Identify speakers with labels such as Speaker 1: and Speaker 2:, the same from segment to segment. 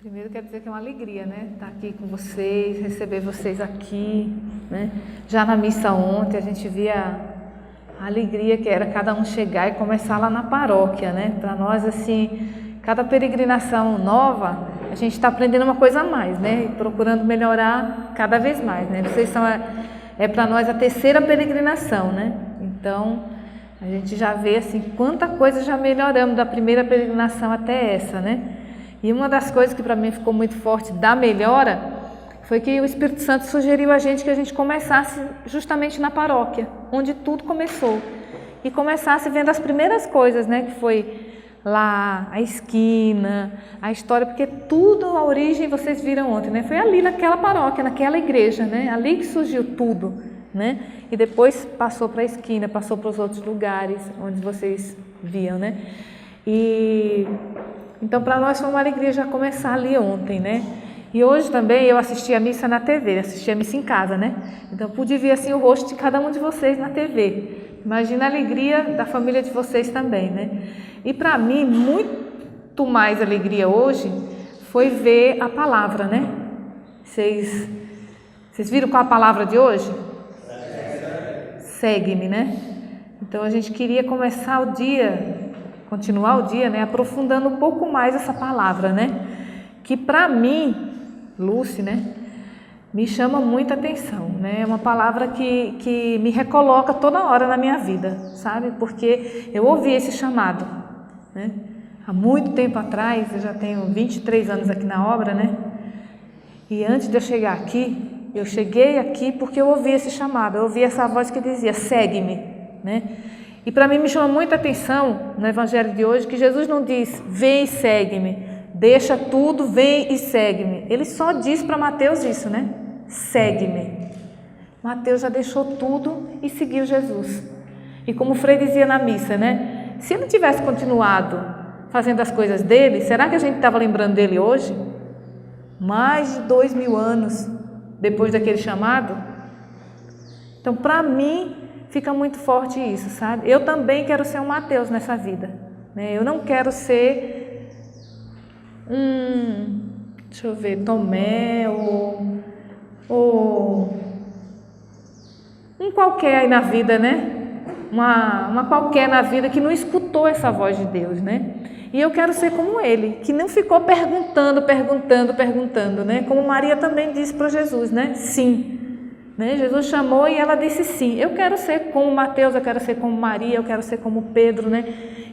Speaker 1: Primeiro quero dizer que é uma alegria, né? Estar aqui com vocês, receber vocês aqui, né? Já na missa ontem a gente via a alegria que era cada um chegar e começar lá na paróquia, né? Para nós, assim, cada peregrinação nova, a gente está aprendendo uma coisa a mais, né? E procurando melhorar cada vez mais, né? Vocês são, para nós a terceira peregrinação, né? Então, a gente já vê, assim, quanta coisa já melhoramos da primeira peregrinação até essa, né? E uma das coisas que para mim ficou muito forte da melhora foi que o Espírito Santo sugeriu a gente que a gente começasse justamente na paróquia, onde tudo começou. E começasse vendo as primeiras coisas, né? Que foi lá, a esquina, a história, porque tudo, a origem, vocês viram ontem, né? Foi ali naquela paróquia, naquela igreja, né? Ali que surgiu tudo, né? E depois passou para a esquina, passou para os outros lugares onde vocês viam, né? Então, para nós foi uma alegria já começar ali ontem, né? E hoje também eu assisti a missa na TV, assisti a missa em casa, né? Então, pude ver assim o rosto de cada um de vocês na TV. Imagina a alegria da família de vocês também, né? E para mim, muito mais alegria hoje foi ver a palavra, né? Vocês viram qual a palavra de hoje? Segue-me, né? Então, a gente queria começar o dia... continuar o dia, né, aprofundando um pouco mais essa palavra, né, que para mim, Lúcia, né, me chama muita atenção, né, é uma palavra que me recoloca toda hora na minha vida, sabe, porque eu ouvi esse chamado, né, há muito tempo atrás, eu já tenho 23 anos aqui na obra, né, e antes de eu chegar aqui, eu cheguei aqui porque eu ouvi esse chamado, eu ouvi essa voz que dizia, segue-me, né. E para mim me chama muita atenção no Evangelho de hoje que Jesus não diz, vem e segue-me, deixa tudo, vem e segue-me. Ele só diz para Mateus isso, né? Segue-me. Mateus já deixou tudo e seguiu Jesus. E como o Frei dizia na missa, né? Se ele tivesse continuado fazendo as coisas dele, será que a gente estava lembrando dele hoje? Mais de 2000 anos depois daquele chamado? Então, para mim... fica muito forte isso, sabe? Eu também quero ser um Mateus nessa vida, né? Eu não quero ser Tomé ou um qualquer aí na vida, né? Uma qualquer na vida que não escutou essa voz de Deus, né? E eu quero ser como ele, que não ficou perguntando, né? Como Maria também disse para Jesus, né? Sim. Né? Jesus chamou e ela disse sim. Eu quero ser como Mateus, eu quero ser como Maria, eu quero ser como Pedro, né?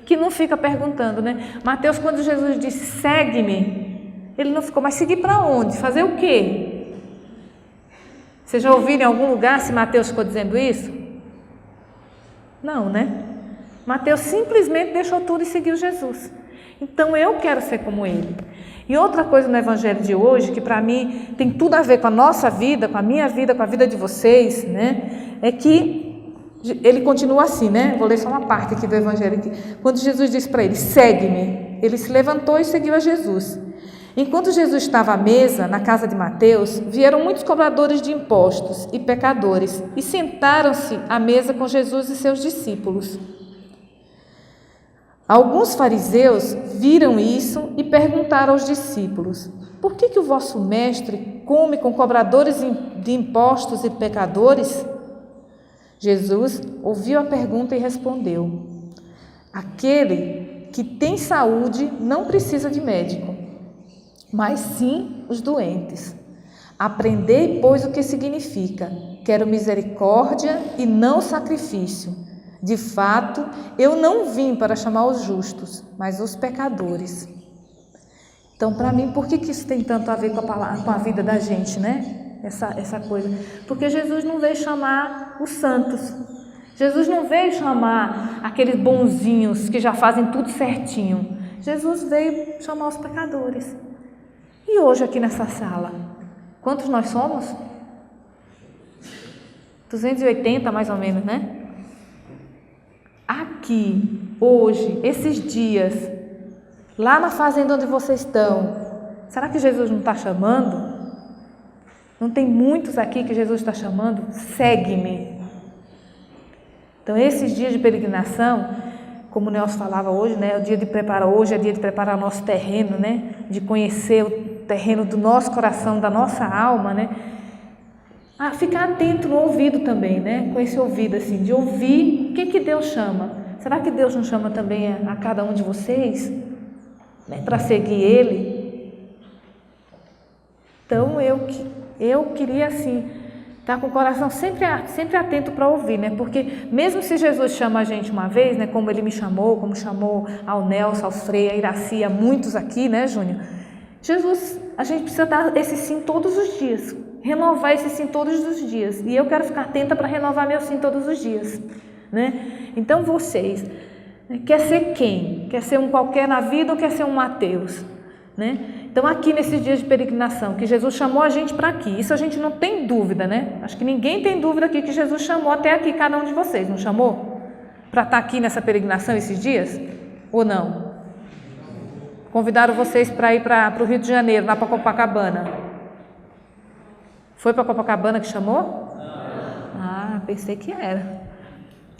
Speaker 1: Que não fica perguntando, né? Mateus, quando Jesus disse segue-me, ele não ficou, mas seguir para onde? Fazer o quê? Vocês já ouviram em algum lugar se Mateus ficou dizendo isso? Não, né? Mateus simplesmente deixou tudo e seguiu Jesus. Então eu quero ser como ele. E outra coisa no Evangelho de hoje, que para mim tem tudo a ver com a nossa vida, com a minha vida, com a vida de vocês, né? É que ele continua assim, né? Vou ler só uma parte aqui do Evangelho. Aqui. Quando Jesus disse para ele, segue-me, ele se levantou e seguiu a Jesus. Enquanto Jesus estava à mesa, na casa de Mateus, vieram muitos cobradores de impostos e pecadores e sentaram-se à mesa com Jesus e seus discípulos. Alguns fariseus viram isso e perguntaram aos discípulos, por que o vosso mestre come com cobradores de impostos e pecadores? Jesus ouviu a pergunta e respondeu, aquele que tem saúde não precisa de médico, mas sim os doentes. Aprendei, pois, o que significa, quero misericórdia e não sacrifício. De fato, eu não vim para chamar os justos, mas os pecadores. Então, para mim, por que isso tem tanto a ver com a vida da gente, né? Essa coisa. Porque Jesus não veio chamar os santos. Jesus não veio chamar aqueles bonzinhos que já fazem tudo certinho. Jesus veio chamar os pecadores. E hoje aqui nessa sala, quantos nós somos? 280 mais ou menos, né? Aqui, hoje, esses dias, lá na fazenda onde vocês estão, será que Jesus não está chamando? Não tem muitos aqui que Jesus está chamando? Segue-me. Então, esses dias de peregrinação, como o Nelson falava hoje, né? Hoje é dia de preparar o nosso terreno, né? De conhecer terreno do nosso coração, da nossa alma, né? A ficar atento no ouvido também, né? Com esse ouvido, assim, de ouvir o que Deus chama. Será que Deus não chama também a cada um de vocês, né, para seguir Ele? Então, eu queria, assim, estar com o coração sempre atento para ouvir, né? Porque mesmo se Jesus chama a gente uma vez, né, como Ele me chamou, como chamou ao Nelson, ao Frei, a Iraci, a muitos aqui, né, Júnior? Jesus, a gente precisa dar esse sim todos os dias, renovar esse sim todos os dias. E eu quero ficar atenta para renovar meu sim todos os dias, né? Então vocês, né, quer ser quem? Quer ser um qualquer na vida ou quer ser um Mateus, né? Então aqui nesses dias de peregrinação, que Jesus chamou a gente para aqui, isso a gente não tem dúvida, né? Acho que ninguém tem dúvida aqui que Jesus chamou até aqui cada um de vocês, não chamou? Para estar aqui nessa peregrinação esses dias? Ou não? Convidaram vocês para ir para o Rio de Janeiro, lá para Copacabana. Foi para Copacabana que chamou? Ah, pensei que era.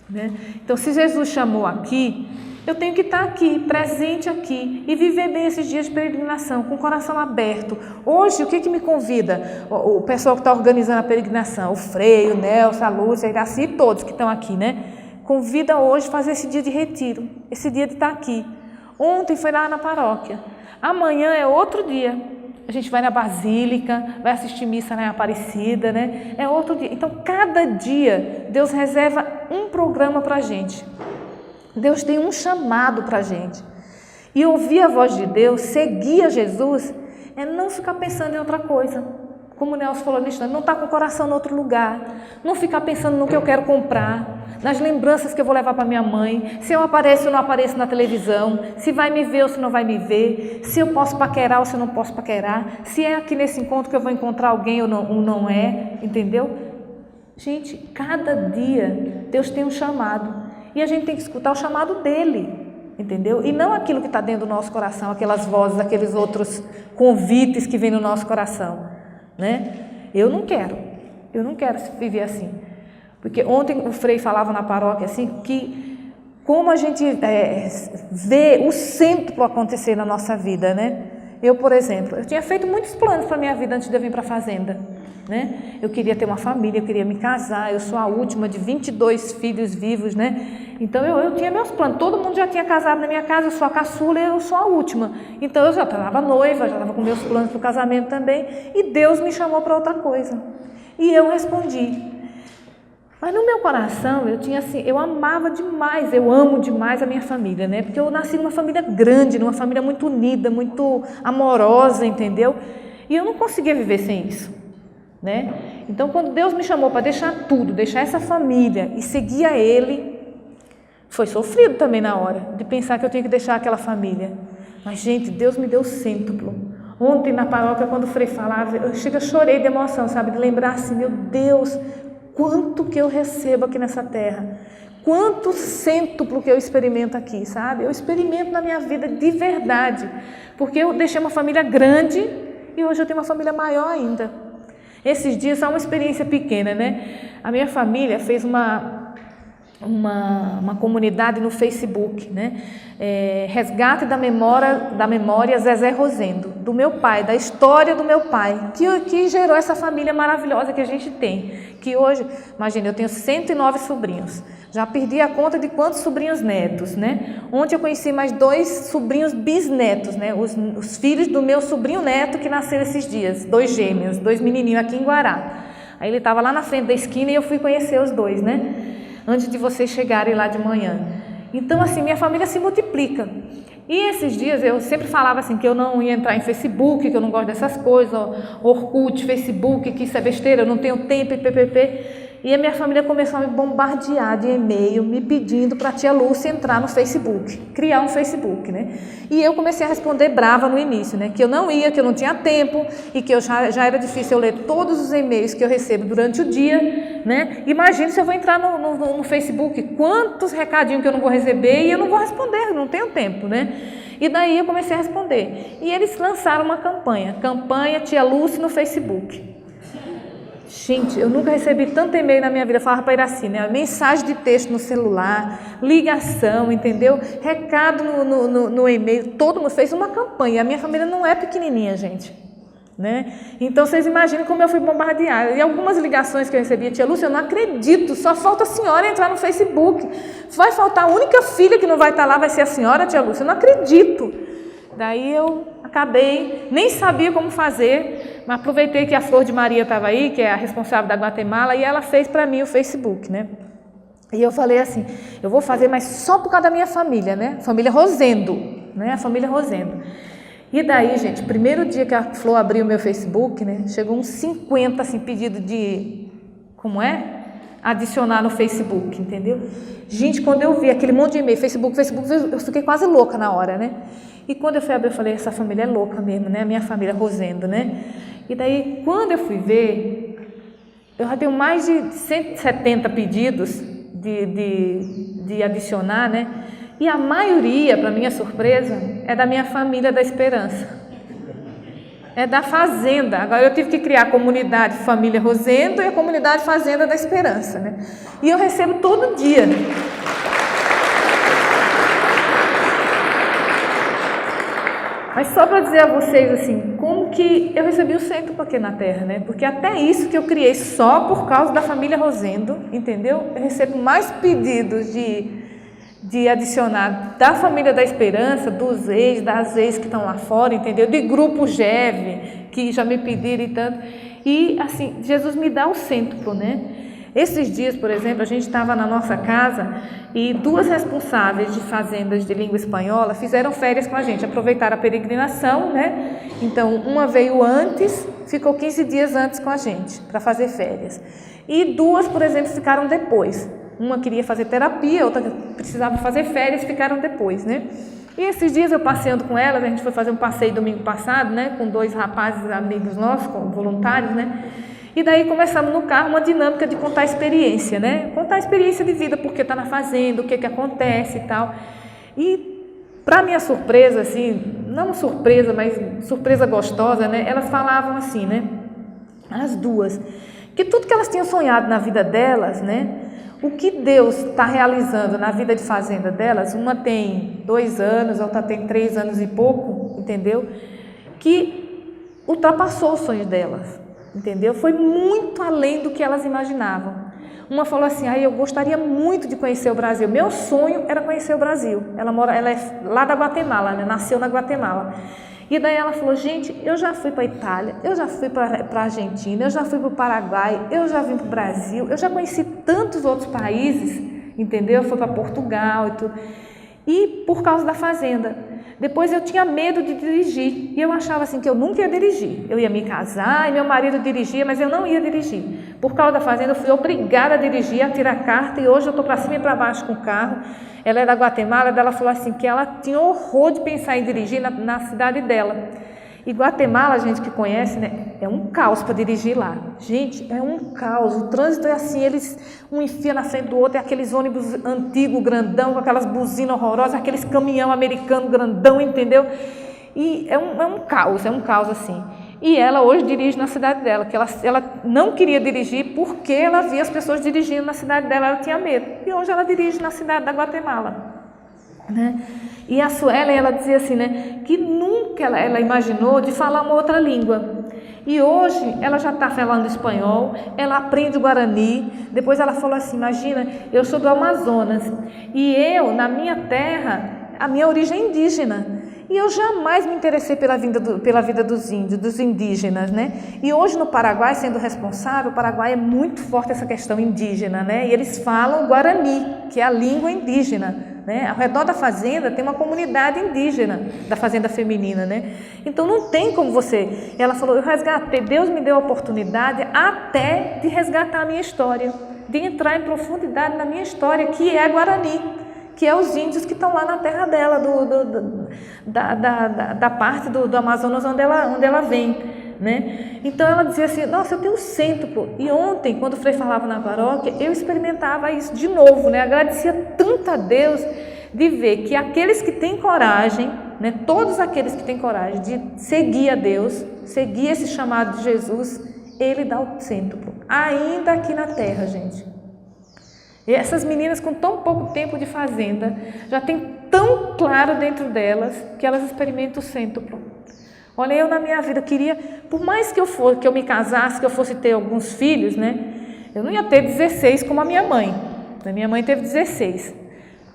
Speaker 1: Né? Então, se Jesus chamou aqui, eu tenho que estar aqui, presente aqui, e viver bem esses dias de peregrinação, com o coração aberto. Hoje, o que me convida? O pessoal que está organizando a peregrinação, o Frei, o Nelson, a Lúcia, a Iraci, todos que estão aqui, né? Convida hoje a fazer esse dia de retiro, esse dia de estar aqui. Ontem foi lá na paróquia. Amanhã é outro dia. A gente vai na Basílica, vai assistir missa na Aparecida, né? É outro dia. Então, cada dia, Deus reserva um programa para a gente. Deus tem um chamado para a gente. E ouvir a voz de Deus, seguir a Jesus, é não ficar pensando em outra coisa. Como o Nelson falou nisso, não estar com o coração em outro lugar. Não ficar pensando no que eu quero comprar, nas lembranças que eu vou levar para minha mãe, se eu apareço ou não apareço na televisão, se vai me ver ou se não vai me ver, se eu posso paquerar ou se eu não posso paquerar, se é aqui nesse encontro que eu vou encontrar alguém ou não é, entendeu? Gente, cada dia Deus tem um chamado e a gente tem que escutar o chamado dele, entendeu? E não aquilo que está dentro do nosso coração, aquelas vozes, aqueles outros convites que vêm no nosso coração, né? Eu não quero viver assim. Porque ontem o Frei falava na paróquia assim, que como a gente vê o centro acontecer na nossa vida, né? Eu, por exemplo, eu tinha feito muitos planos para a minha vida antes de eu vir para a fazenda, né? Eu queria ter uma família, eu queria me casar, eu sou a última de 22 filhos vivos, né? Então eu tinha meus planos, todo mundo já tinha casado na minha casa, eu sou a caçula e eu sou a última. Então eu já estava noiva, já estava com meus planos para o casamento também, e Deus me chamou para outra coisa. E eu respondi. Mas no meu coração, eu amava demais, eu amo demais a minha família, né? Porque eu nasci numa família grande, numa família muito unida, muito amorosa, entendeu? E eu não conseguia viver sem isso, né? Então, quando Deus me chamou para deixar tudo, deixar essa família e seguir a Ele, foi sofrido também na hora de pensar que eu tinha que deixar aquela família. Mas, gente, Deus me deu o cêntuplo. Ontem na paróquia, quando o Frei falava, eu chorei de emoção, sabe? De lembrar assim, meu Deus, quanto que eu recebo aqui nessa terra, quanto cêntuplo que eu experimento aqui, sabe? Eu experimento na minha vida de verdade, porque eu deixei uma família grande e hoje eu tenho uma família maior ainda. Esses dias, só uma experiência pequena, né? A minha família fez uma comunidade no Facebook, né? Resgate da memória Zezé Rosendo, do meu pai, da história do meu pai, que gerou essa família maravilhosa que a gente tem, que hoje, imagina, eu tenho 109 sobrinhos, já perdi a conta de quantos sobrinhos netos, né? Ontem eu conheci mais 2 sobrinhos bisnetos, né? Os filhos do meu sobrinho neto que nasceram esses dias, 2 gêmeos, 2 menininhos aqui em Guará. Aí ele estava lá na frente da esquina e eu fui conhecer os 2, né? Antes de vocês chegarem lá de manhã. Então, assim, minha família se multiplica. E esses dias eu sempre falava assim que eu não ia entrar em Facebook, que eu não gosto dessas coisas, Orkut, Facebook, que isso é besteira, eu não tenho tempo, ppp. E a minha família começou a me bombardear de e-mail, me pedindo para a tia Lúcia entrar no Facebook, criar um Facebook, né? E eu comecei a responder brava no início, né? Que eu não ia, que eu não tinha tempo e que já era difícil eu ler todos os e-mails que eu recebo durante o dia, né? Imagina se eu vou entrar no Facebook, quantos recadinhos que eu não vou receber e eu não vou responder, eu não tenho tempo, né? E daí eu comecei a responder. E eles lançaram uma campanha Tia Lúcia no Facebook. Gente, eu nunca recebi tanto e-mail na minha vida, falava para Iraci, né? Mensagem de texto no celular, ligação, entendeu? Recado no e-mail, todo mundo fez uma campanha. A minha família não é pequenininha, gente. né? Então vocês imaginem como eu fui bombardeada. E algumas ligações que eu recebia, tia Lúcia, eu não acredito, só falta a senhora entrar no Facebook. Vai faltar a única filha que não vai estar lá, vai ser a senhora, tia Lúcia, eu não acredito. Daí eu acabei, nem sabia como fazer, mas aproveitei que a Flor de Maria estava aí, que é a responsável da Guatemala, e ela fez para mim o Facebook, né? E eu falei assim, eu vou fazer, mas só por causa da minha família, né? Família Rosendo, né? A família Rosendo. E daí, gente, primeiro dia que a Flor abriu o meu Facebook, né? Chegou uns 50, assim, pedido de, como é? Adicionar no Facebook, entendeu? Gente, quando eu vi aquele monte de e-mail, Facebook, eu fiquei quase louca na hora, né? E quando eu fui abrir, eu falei, essa família é louca mesmo, né? A minha família Rosendo, né? E daí, quando eu fui ver, eu já tenho mais de 170 pedidos de adicionar, né? E a maioria, para minha surpresa, é da minha família da Esperança. É da Fazenda. Agora eu tive que criar a comunidade Família Rosendo e a comunidade Fazenda da Esperança, né? E eu recebo todo dia. Mas só para dizer a vocês assim, como que eu recebi o centro aqui na Terra, né? Porque até isso que eu criei só por causa da família Rosendo, entendeu? Eu recebo mais pedidos de adicionar da família da Esperança, dos ex, das ex que estão lá fora, entendeu? De grupo GEV, que já me pediram e tanto. E assim, Jesus me dá o centro, né? Esses dias, por exemplo, a gente estava na nossa casa e duas responsáveis de fazendas de língua espanhola fizeram férias com a gente, aproveitaram a peregrinação, né? Então, uma veio antes, ficou 15 dias antes com a gente para fazer férias. E duas, por exemplo, ficaram depois. Uma queria fazer terapia, outra precisava fazer férias, ficaram depois, né? E esses dias eu passeando com elas, a gente foi fazer um passeio domingo passado, né? Com dois rapazes amigos nossos, voluntários, né? E daí começamos no carro uma dinâmica de contar a experiência, né? Contar a experiência de vida, porque está na fazenda, o que acontece e tal. E para minha surpresa, assim, não surpresa, mas surpresa gostosa, né? Elas falavam assim, né? As duas, que tudo que elas tinham sonhado na vida delas, né? O que Deus está realizando na vida de fazenda delas, uma tem 2 anos, a outra tem 3 anos e pouco, entendeu? Que ultrapassou os sonhos delas, entendeu? Foi muito além do que elas imaginavam. Uma falou assim, eu gostaria muito de conhecer o Brasil, meu sonho era conhecer o Brasil. Ela é lá da Guatemala, né? Nasceu na Guatemala. E daí ela falou, gente, eu já fui para a Itália, eu já fui para a Argentina, eu já fui para o Paraguai, eu já vim para o Brasil, eu já conheci tantos outros países, entendeu? Eu fui para Portugal e tudo. E por causa da fazenda. Depois eu tinha medo de dirigir e eu achava assim que eu nunca ia dirigir. Eu ia me casar e meu marido dirigia, mas eu não ia dirigir. Por causa da fazenda eu fui obrigada a dirigir, a tirar carta e hoje eu estou para cima e para baixo com o carro. Ela é da Guatemala, ela falou assim que ela tinha horror de pensar em dirigir na cidade dela. E Guatemala, a gente que conhece, né, é um caos para dirigir lá. Gente, é um caos. O trânsito é assim, um enfia na frente do outro, é aqueles ônibus antigos, grandão, com aquelas buzinas horrorosas, aqueles caminhão americano grandão, entendeu? E é um caos assim. E ela hoje dirige na cidade dela, que ela não queria dirigir porque ela via as pessoas dirigindo na cidade dela, ela tinha medo. E hoje ela dirige na cidade da Guatemala. Né? E a Suelen, ela dizia assim, né, que nunca ela imaginou de falar uma outra língua. E hoje ela já está falando espanhol, ela aprende o Guarani. Depois ela falou assim, imagina, eu sou do Amazonas e eu, na minha terra, a minha origem é indígena. E eu jamais me interessei pela vida dos índios, dos indígenas, né? E hoje no Paraguai, sendo responsável, o Paraguai é muito forte essa questão indígena, né? E eles falam Guarani, que é a língua indígena, né? Ao redor da fazenda tem uma comunidade indígena, da fazenda feminina, né? Então não tem como você... Ela falou, eu resgatei, Deus me deu a oportunidade até de resgatar a minha história, de entrar em profundidade na minha história, que é Guarani, que é os índios que estão lá na terra dela, da parte do Amazonas onde ela vem, né? Então ela dizia assim, nossa, eu tenho centro. E ontem, quando o Frei falava na paróquia, eu experimentava isso de novo, né? Agradecia tanto a Deus de ver que aqueles que têm coragem, né? Todos aqueles que têm coragem de seguir a Deus, seguir esse chamado de Jesus, Ele dá o centro, ainda aqui na terra, gente. E essas meninas com tão pouco tempo de fazenda, já tem tão claro dentro delas que elas experimentam o cêntuplo. Olha, eu na minha vida queria, por mais que eu me casasse, que eu fosse ter alguns filhos, né? Eu não ia ter 16 como a minha mãe. A minha mãe teve 16.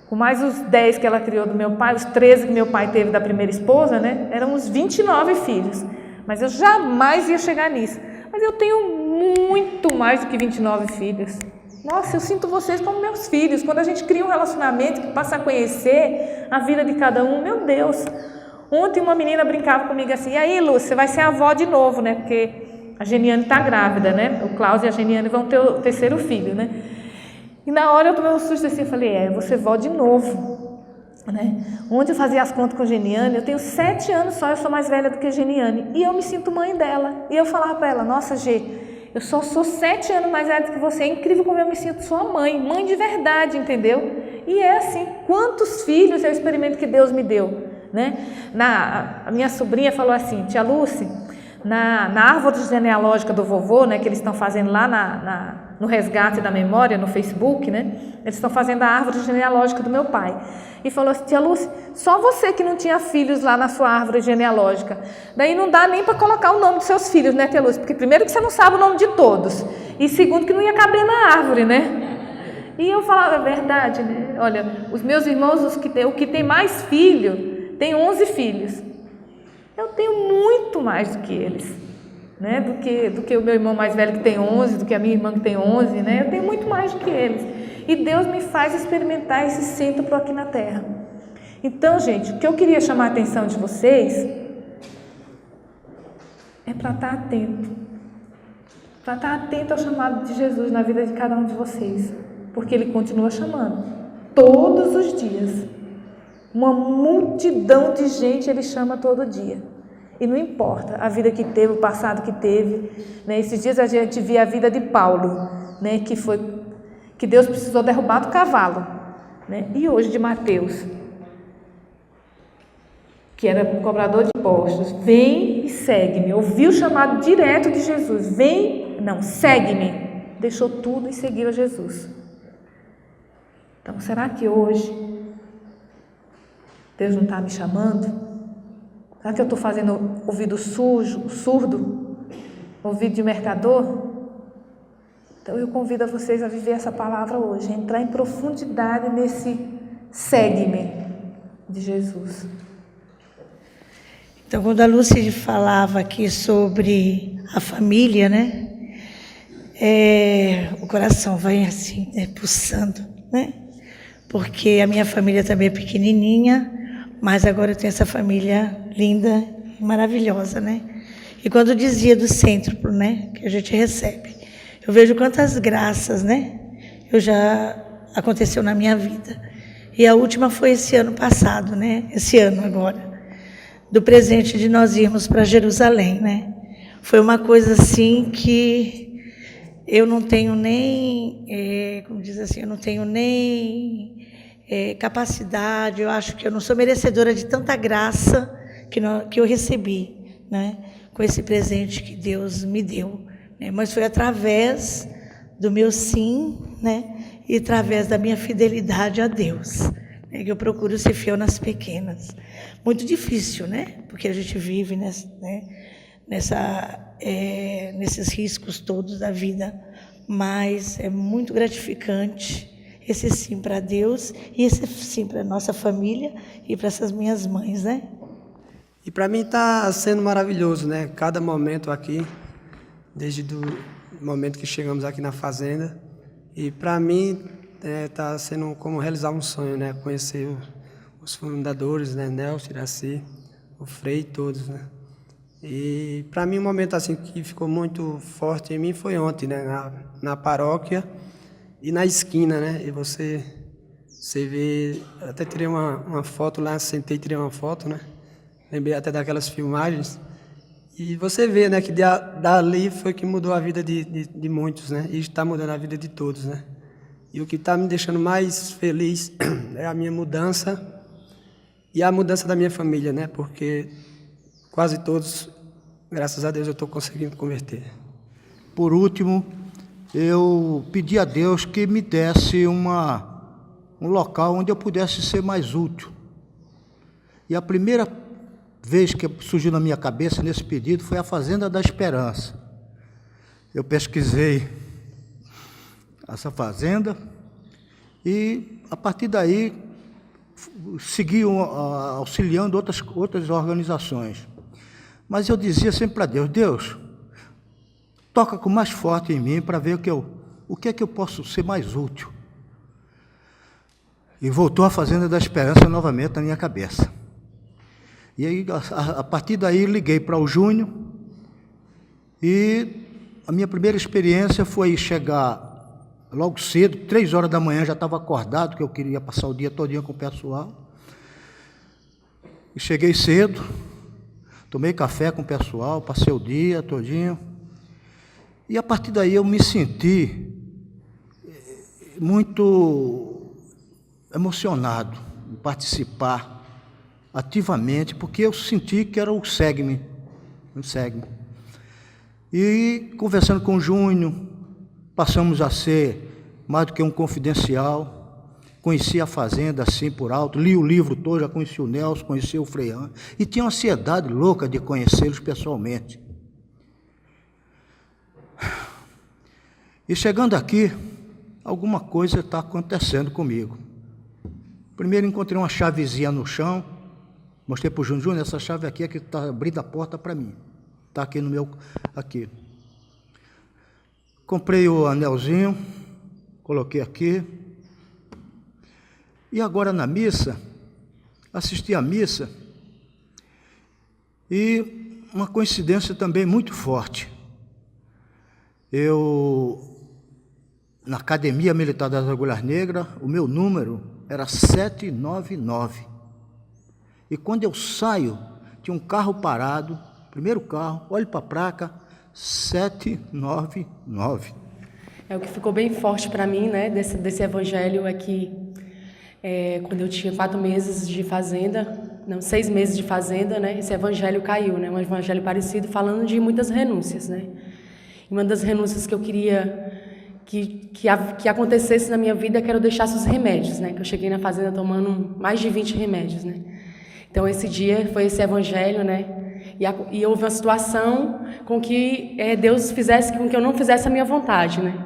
Speaker 1: Com mais os 10 que ela criou do meu pai, os 13 que meu pai teve da primeira esposa, né? Eram uns 29 filhos. Mas eu jamais ia chegar nisso. Mas eu tenho muito mais do que 29 filhos. Nossa, eu sinto vocês como meus filhos. Quando a gente cria um relacionamento que passa a conhecer a vida de cada um, meu Deus. Ontem uma menina brincava comigo assim, e aí, Lúcia, você vai ser avó de novo, né? Porque a Geniane está grávida, né? O Cláudio e a Geniane vão ter o terceiro filho, né? E na hora eu tomei um susto assim, eu falei, vou ser vó de novo, né? Ontem eu fazia as contas com a Geniane, eu tenho 7 anos só, eu sou mais velha do que a Geniane, e eu me sinto mãe dela. E eu falava para ela, nossa, Gê, eu só sou 7 anos mais velha do que você, é incrível como eu me sinto sua mãe, mãe de verdade, entendeu? E é assim, quantos filhos eu experimento que Deus me deu, né? A minha sobrinha falou assim, tia Lúcia, na árvore genealógica do vovô, né, que eles estão fazendo lá no Resgate da Memória, no Facebook, né, eles estão fazendo a árvore genealógica do meu pai. E falou assim, tia Lúcia, só você que não tinha filhos lá na sua árvore genealógica. Daí não dá nem para colocar o nome dos seus filhos, né, tia Lúcia? Porque primeiro que você não sabe o nome de todos. E segundo que não ia caber na árvore, né? E eu falava, é verdade, né? Olha, os meus irmãos, o que tem mais filho, tem 11 filhos. Eu tenho muito mais do que eles, né? Do que o meu irmão mais velho que tem 11, do que a minha irmã que tem 11, né? Eu tenho muito mais do que eles. E Deus me faz experimentar esse centro aqui na Terra. Então, gente, o que eu queria chamar a atenção de vocês é para estar atento. Para estar atento ao chamado de Jesus na vida de cada um de vocês. Porque Ele continua chamando. Todos os dias. Uma multidão de gente Ele chama todo dia. E não importa a vida que teve, o passado que teve, né? Esses dias a gente via a vida de Paulo, né? Que Deus precisou derrubar do cavalo, né? E hoje de Mateus, que era cobrador de impostos. Vem e segue-me. Ouviu o chamado direto de Jesus. Segue-me. Deixou tudo e seguiu a Jesus. Então, será que hoje Deus não está me chamando? Será que eu estou fazendo ouvido surdo? Ouvido de mercador? Então eu convido a vocês a viver essa palavra hoje, a entrar em profundidade nesse segue-me de Jesus.
Speaker 2: Então, quando a Lúcia falava aqui sobre a família, né? O coração vai assim, pulsando, né? Porque a minha família também é pequenininha, mas agora eu tenho essa família linda e maravilhosa, né? E quando dizia do centro, né, que a gente recebe, eu vejo quantas graças, né, aconteceu na minha vida. E a última foi esse ano passado, né, esse ano agora, do presente de nós irmos para Jerusalém, né? Foi uma coisa assim que eu não tenho nem, como diz assim, eu não tenho nem capacidade, eu acho que eu não sou merecedora de tanta graça que eu recebi, né, com esse presente que Deus me deu, né, mas foi através do meu sim, né, e através da minha fidelidade a Deus, né, que eu procuro ser fiel nas pequenas. Muito difícil, né, porque a gente vive nesses riscos todos da vida, mas é muito gratificante esse sim para Deus e esse sim para a nossa família e para essas minhas mães, né?
Speaker 3: E para mim está sendo maravilhoso, né? Cada momento aqui, desde o momento que chegamos aqui na fazenda. E para mim está sendo como realizar um sonho, né? Conhecer os fundadores, né? Nelson, Iraci, o Frei, todos, né? E para mim um momento assim que ficou muito forte em mim foi ontem, né? Na paróquia. E na esquina, né? E você vê, até tirei uma foto lá, sentei e tirei uma foto, né? Lembrei até daquelas filmagens. E você vê, né, que dali foi que mudou a vida de muitos, né? E está mudando a vida de todos, né? E o que está me deixando mais feliz é a minha mudança e a mudança da minha família, né? Porque quase todos, graças a Deus, eu estou conseguindo converter.
Speaker 4: Por último, eu pedi a Deus que me desse um local onde eu pudesse ser mais útil. E a primeira vez que surgiu na minha cabeça nesse pedido foi a Fazenda da Esperança. Eu pesquisei essa fazenda e, a partir daí, segui auxiliando outras organizações. Mas eu dizia sempre para Deus: Deus, toca com mais forte em mim para ver o que é que eu posso ser mais útil. E voltou a Fazenda da Esperança novamente na minha cabeça. E aí, a partir daí, liguei para o Júnior e a minha primeira experiência foi chegar logo cedo, 3 horas da manhã, já estava acordado, que eu queria passar o dia todinho com o pessoal. E cheguei cedo, tomei café com o pessoal, passei o dia todinho. E a partir daí eu me senti muito emocionado em participar ativamente, porque eu senti que era o segue-me. E conversando com o Júnior, passamos a ser mais do que um confidencial. Conheci a fazenda assim por alto, li o livro todo, já conheci o Nelson, conheci o Freian, e tinha uma ansiedade louca de conhecê-los pessoalmente. E chegando aqui, alguma coisa está acontecendo comigo. Primeiro encontrei uma chavezinha no chão, mostrei para o Júnior: essa chave aqui é que está abrindo a porta para mim. Está aqui no meu... aqui. Comprei o anelzinho, coloquei aqui. E agora na missa, assisti à missa, e uma coincidência também muito forte. Na Academia Militar das Agulhas Negras, o meu número era 799. E quando eu saio, tinha um carro parado, primeiro carro, olho para a placa, 799.
Speaker 5: O que ficou bem forte para mim, né, desse evangelho é que quando eu tinha 4 meses de fazenda, não, 6 meses de fazenda, né, esse evangelho caiu, né, um evangelho parecido, falando de muitas renúncias, né. E uma das renúncias que eu queria que acontecesse na minha vida, que era eu deixasse os remédios, né, que eu cheguei na fazenda tomando mais de 20 remédios, né. Então esse dia foi esse evangelho, né, e houve uma situação com que Deus fizesse com que eu não fizesse a minha vontade, né.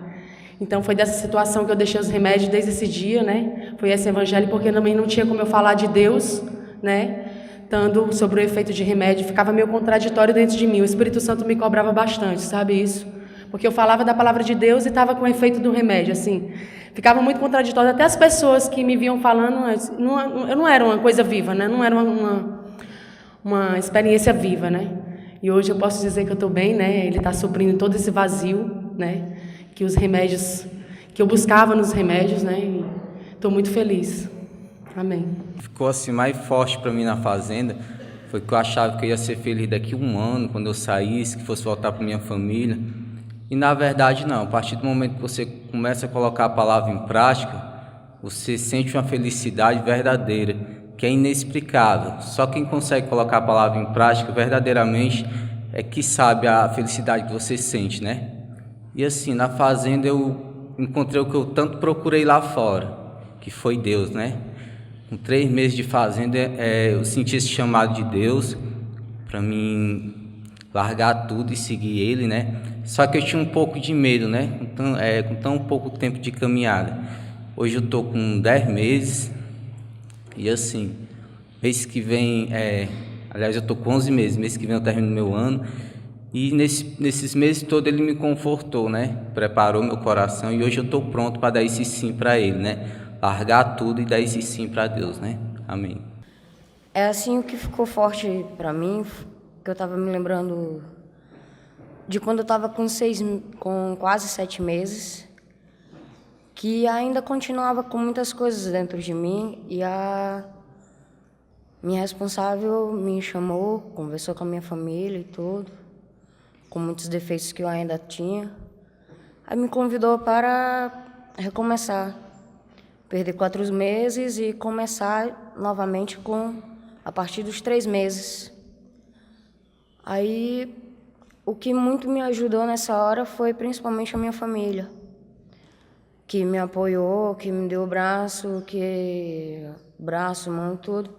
Speaker 5: Então foi dessa situação que eu deixei os remédios desde esse dia, né? Foi esse evangelho, porque também não tinha como eu falar de Deus, né? Estando sobre o efeito de remédio, ficava meio contraditório dentro de mim. O Espírito Santo me cobrava bastante, sabe isso? Porque eu falava da palavra de Deus e estava com o efeito do remédio, assim. Ficava muito contraditório. Até as pessoas que me viam falando, eu não era uma coisa viva, né? Não era uma experiência viva, né? E hoje eu posso dizer que eu estou bem, né? Ele está suprindo todo esse vazio, né? Que os remédios, que eu buscava nos remédios, né? E estou muito feliz. Amém.
Speaker 6: Ficou assim mais forte para mim na fazenda, foi que eu achava que eu ia ser feliz daqui a 1 ano, quando eu saísse, que fosse voltar para minha família. E na verdade não, a partir do momento que você começa a colocar a palavra em prática, você sente uma felicidade verdadeira, que é inexplicável. Só quem consegue colocar a palavra em prática verdadeiramente é que sabe a felicidade que você sente, né? E assim, na fazenda eu encontrei o que eu tanto procurei lá fora, que foi Deus, né? Com 3 meses de fazenda, eu senti esse chamado de Deus para mim largar tudo e seguir Ele, né? Só que eu tinha um pouco de medo, né? Com tão pouco tempo de caminhada. Hoje eu tô com 10 meses e assim, mês que vem, aliás, eu tô com 11 meses, mês que vem eu termino meu ano. E nesses meses todos ele me confortou, né? Preparou meu coração e hoje eu estou pronto para dar esse sim para ele, né? Largar tudo e dar esse sim para Deus, né? Amém.
Speaker 7: É assim o que ficou forte para mim, que eu estava me lembrando de quando eu estava com quase 7 meses, que ainda continuava com muitas coisas dentro de mim e a minha responsável me chamou, conversou com a minha família e tudo, com muitos defeitos que eu ainda tinha. Aí me convidou para recomeçar, perder 4 meses e começar novamente a partir dos 3 meses. Aí o que muito me ajudou nessa hora foi principalmente a minha família, que me apoiou, que me deu braço, mão, tudo,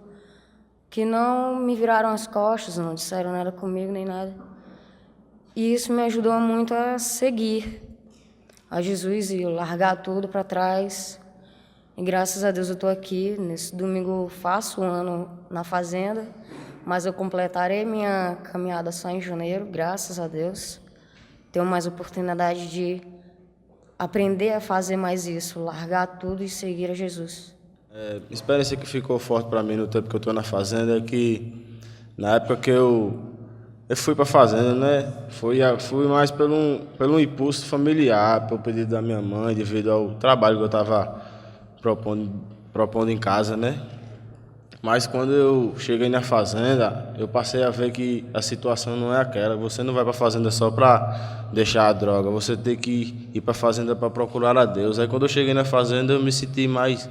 Speaker 7: que não me viraram as costas, não disseram nada comigo nem nada. E isso me ajudou muito a seguir a Jesus e largar tudo para trás. E graças a Deus eu estou aqui. Nesse domingo faço 1 ano na fazenda, mas eu completarei minha caminhada só em janeiro, graças a Deus. Tenho mais oportunidade de aprender a fazer mais isso, largar tudo e seguir a Jesus.
Speaker 8: A experiência que ficou forte para mim no tempo que eu estou na fazenda é que, na época que eu fui para a fazenda, né, fui mais pelo impulso familiar, pelo pedido da minha mãe, devido ao trabalho que eu estava propondo em casa, né. Mas quando eu cheguei na fazenda, eu passei a ver que a situação não é aquela. Você não vai para a fazenda só para deixar a droga, você tem que ir para a fazenda para procurar a Deus. Aí quando eu cheguei na fazenda, eu me senti mais...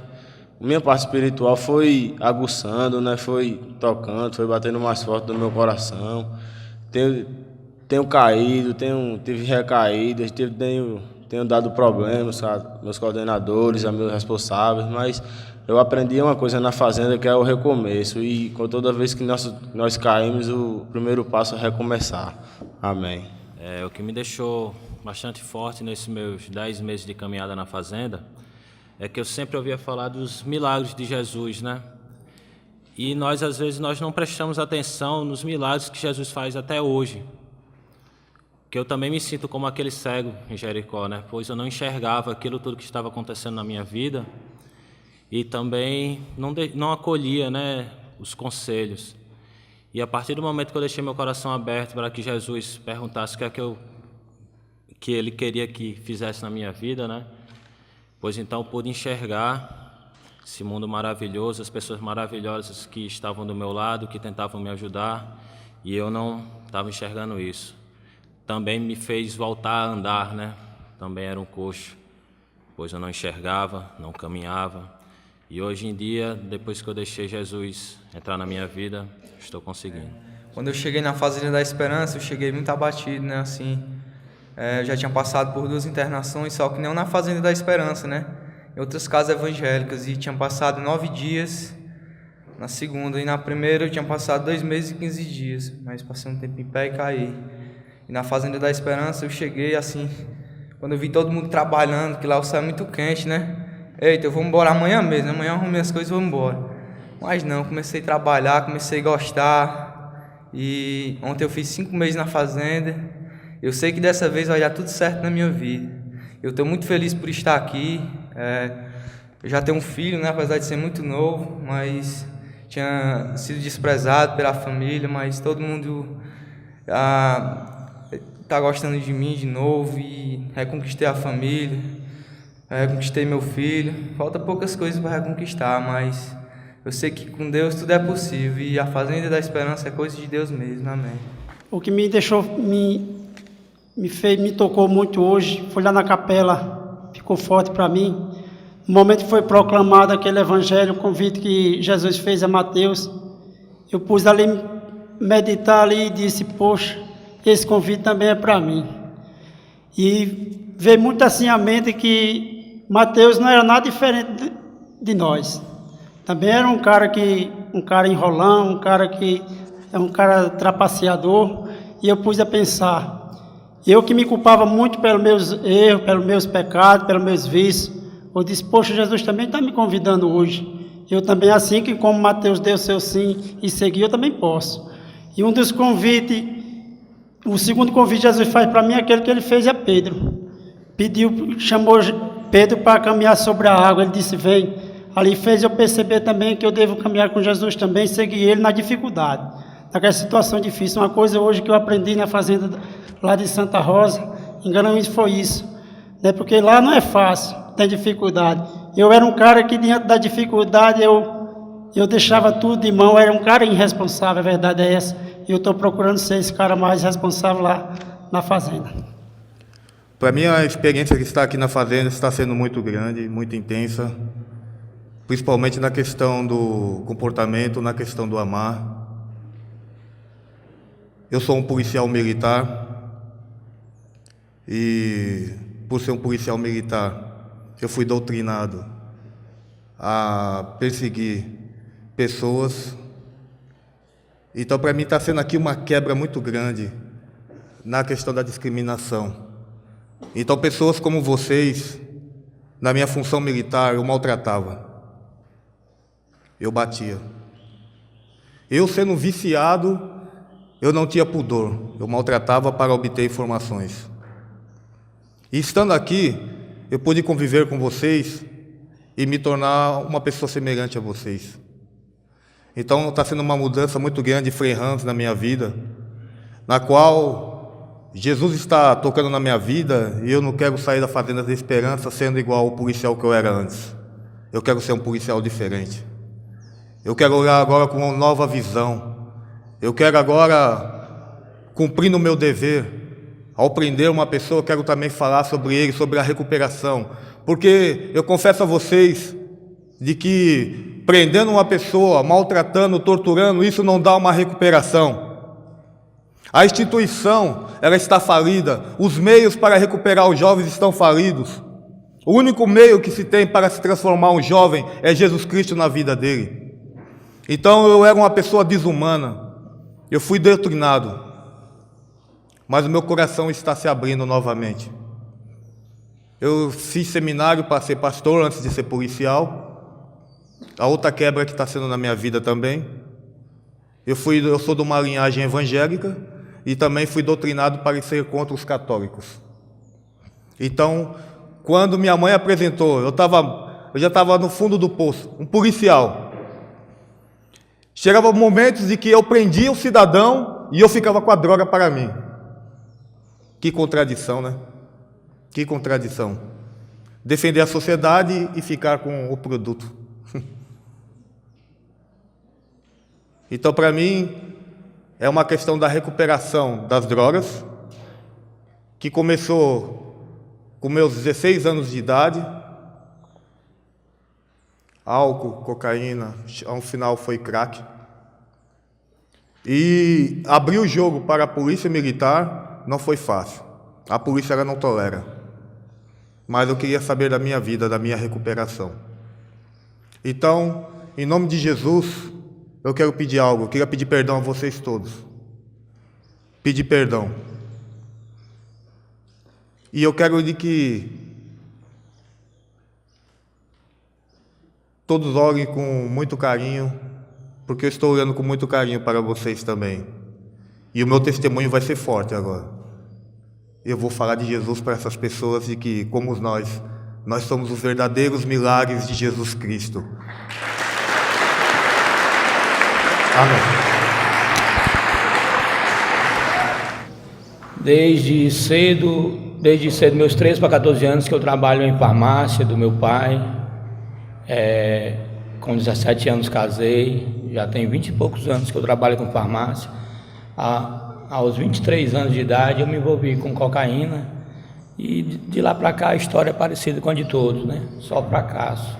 Speaker 8: Minha parte espiritual foi aguçando, né? Foi tocando, foi batendo mais forte no meu coração. Tenho caído, tive recaídas, tenho dado problemas a meus coordenadores, a meus responsáveis, mas eu aprendi uma coisa na fazenda que é o recomeço. E toda vez que nós caímos, o primeiro passo é recomeçar. Amém.
Speaker 9: O que me deixou bastante forte nesses meus 10 meses de caminhada na fazenda é que eu sempre ouvia falar dos milagres de Jesus, né? E às vezes, nós não prestamos atenção nos milagres que Jesus faz até hoje. Que eu também me sinto como aquele cego em Jericó, né? Pois eu não enxergava aquilo tudo que estava acontecendo na minha vida e também não acolhia, né, os conselhos. E a partir do momento que eu deixei meu coração aberto para que Jesus perguntasse o que é que Ele queria que fizesse na minha vida, né? Pois então eu pude enxergar esse mundo maravilhoso, as pessoas maravilhosas que estavam do meu lado, que tentavam me ajudar, e eu não estava enxergando isso. Também me fez voltar a andar, né? Também era um coxo, pois eu não enxergava, não caminhava. E hoje em dia, depois que eu deixei Jesus entrar na minha vida, estou conseguindo.
Speaker 10: Quando eu cheguei na Fazenda da Esperança, eu cheguei muito abatido, né? Assim, eu já tinha passado por 2 internações, só que não na Fazenda da Esperança, né? Em outras casas evangélicas, e tinha passado 9 dias na segunda, e na primeira eu tinha passado 2 meses e 15 dias, mas passei um tempo em pé e caí. E na Fazenda da Esperança eu cheguei assim, quando eu vi todo mundo trabalhando, que lá o céu é muito quente, né? Eita, eu vou embora amanhã mesmo, amanhã eu arrumo minhas coisas e vou embora. Mas não, comecei a trabalhar, comecei a gostar, e ontem eu fiz 5 meses na fazenda. Eu sei que dessa vez vai dar tudo certo na minha vida. Eu estou muito feliz por estar aqui. Eu já tenho um filho, né, apesar de ser muito novo, mas tinha sido desprezado pela família, mas todo mundo está gostando de mim de novo, e reconquistei a família, reconquistei meu filho. Falta poucas coisas para reconquistar, mas eu sei que com Deus tudo é possível, e a Fazenda da Esperança é coisa de Deus mesmo. Amém.
Speaker 11: O que me deixou, me tocou muito hoje, foi lá na capela, ficou forte para mim. No momento que foi proclamado aquele evangelho, o convite que Jesus fez a Mateus, eu pus ali, meditar ali e disse, poxa, esse convite também é para mim. E veio muito assim à mente que Mateus não era nada diferente de nós. Também era um cara enrolão, um cara trapaceador, e eu pus a pensar, eu que me culpava muito pelos meus erros, pelos meus pecados, pelos meus vícios, eu disse, poxa, Jesus também está me convidando hoje. Eu também, assim que como Mateus deu seu sim e seguiu, eu também posso. E um dos convites, o segundo convite que Jesus faz para mim é aquele que ele fez a Pedro. Chamou Pedro para caminhar sobre a água, ele disse, vem. Ali fez eu perceber também que eu devo caminhar com Jesus também, seguir ele na dificuldade, naquela situação difícil. Uma coisa hoje que eu aprendi na fazenda lá de Santa Rosa, em Garanhuns, foi isso, né? Porque lá não é fácil, tem dificuldade. Eu era um cara que diante da dificuldade eu deixava tudo de mão, era um cara irresponsável, a verdade é essa. E eu estou procurando ser esse cara mais responsável lá na fazenda.
Speaker 4: Para mim, a experiência de estar aqui na fazenda está sendo muito grande, muito intensa, principalmente na questão do comportamento, na questão do amar. Eu sou um policial militar e, por ser um policial militar, eu fui doutrinado a perseguir pessoas Então, para mim, está sendo aqui uma quebra muito grande na questão da discriminação. Então, pessoas como vocês, na minha função militar, eu maltratava. Eu batia. Eu, sendo viciado, eu não tinha pudor. Eu maltratava para obter informações. E estando aqui, eu pude conviver com vocês e me tornar uma pessoa semelhante a vocês. Então, está sendo uma mudança muito grande, Frei Hans, na minha vida, na qual Jesus está tocando na minha vida e eu não quero sair da Fazenda da Esperança sendo igual ao policial que eu era antes. Eu quero ser um policial diferente. Eu quero olhar agora com uma nova visão. Eu quero agora, cumprindo o meu dever, ao prender uma pessoa, eu quero também falar sobre ele, sobre a recuperação. Porque eu confesso a vocês de que prendendo uma pessoa, maltratando, torturando, isso não dá uma recuperação. A instituição, ela está falida. Os meios para recuperar os jovens estão falidos. O único meio que se tem para se transformar um jovem é Jesus Cristo na vida dele. Então eu era uma pessoa desumana. Eu fui doutrinado. Mas o meu coração está se abrindo novamente. Eu fiz seminário para ser pastor antes de ser policial. A outra quebra que está sendo na minha vida também. Eu sou de uma linhagem evangélica e também fui doutrinado para ser contra os católicos. Então, quando minha mãe apresentou, eu já estava no fundo do poço, um policial. Chegava momentos de que eu prendia o cidadão e eu ficava com a droga para mim. Que contradição, né? Que contradição. Defender a sociedade e ficar com o produto. Então, para mim, é uma questão da recuperação das drogas, que começou com meus 16 anos de idade. Álcool, cocaína, ao final foi crack. E abrir o jogo para a polícia militar não foi fácil. A polícia ela não tolera. Mas eu queria saber da minha vida, da minha recuperação. Então, em nome de Jesus, eu quero pedir algo. Eu queria pedir perdão a vocês todos. Pedir perdão. E eu quero que todos olhem com muito carinho, porque eu estou olhando com muito carinho para vocês também. E o meu testemunho vai ser forte agora. Eu vou falar de Jesus para essas pessoas e que, como nós somos os verdadeiros milagres de Jesus Cristo. Amém.
Speaker 12: Desde cedo, meus 13 para 14 anos, que eu trabalho em farmácia do meu pai. Com 17 anos casei, já tem 20 e poucos anos que eu trabalho com farmácia. Aos 23 anos de idade eu me envolvi com cocaína e de lá para cá a história é parecida com a de todos, né? Só fracasso.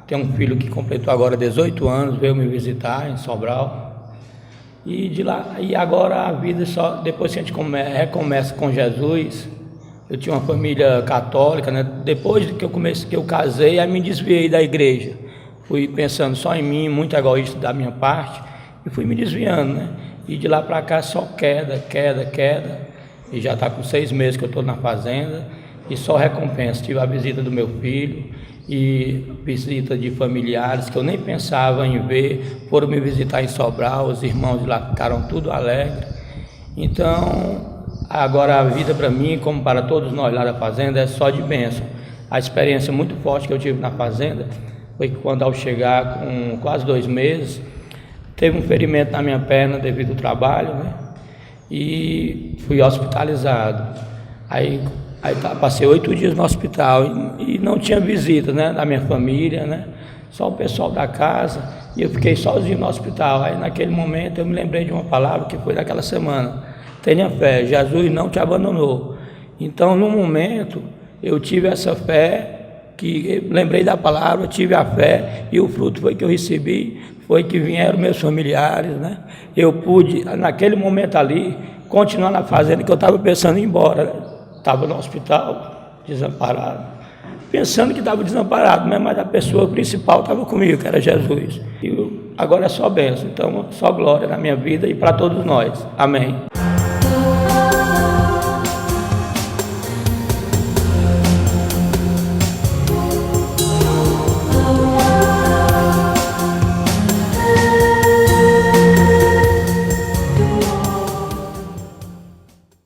Speaker 12: Tenho um filho que completou agora 18 anos, veio me visitar em Sobral. E agora a vida só, depois que a gente recomeça com Jesus. Eu tinha uma família católica, né? Depois que eu casei, aí me desviei da igreja. Fui pensando só em mim, muito egoísta da minha parte, e fui me desviando, né? E de lá para cá só queda. E já está com 6 meses que eu estou na fazenda, e só recompensa. Tive a visita do meu filho e visita de familiares que eu nem pensava em ver, foram me visitar em Sobral, os irmãos de lá ficaram tudo alegres. Então, agora a vida para mim, como para todos nós lá da fazenda, é só de bênção. A experiência muito forte que eu tive na fazenda foi que quando ao chegar com quase 2 meses, teve um ferimento na minha perna devido ao trabalho, né? E fui hospitalizado. Aí passei 8 dias no hospital e não tinha visita, né, da minha família, né? Só o pessoal da casa, e eu fiquei sozinho no hospital. Aí naquele momento eu me lembrei de uma palavra que foi daquela semana: tenha fé, Jesus não te abandonou. Então, no momento, eu tive essa fé, que lembrei da palavra, tive a fé, e o fruto foi que eu recebi, foi que vieram meus familiares, né? Eu pude, naquele momento ali, continuar na fazenda, que eu estava pensando em ir embora, né? Estava no hospital, desamparado, pensando que estava desamparado, né? Mas a pessoa principal estava comigo, que era Jesus. E agora é só bênção. Então, só glória na minha vida e para todos nós. Amém.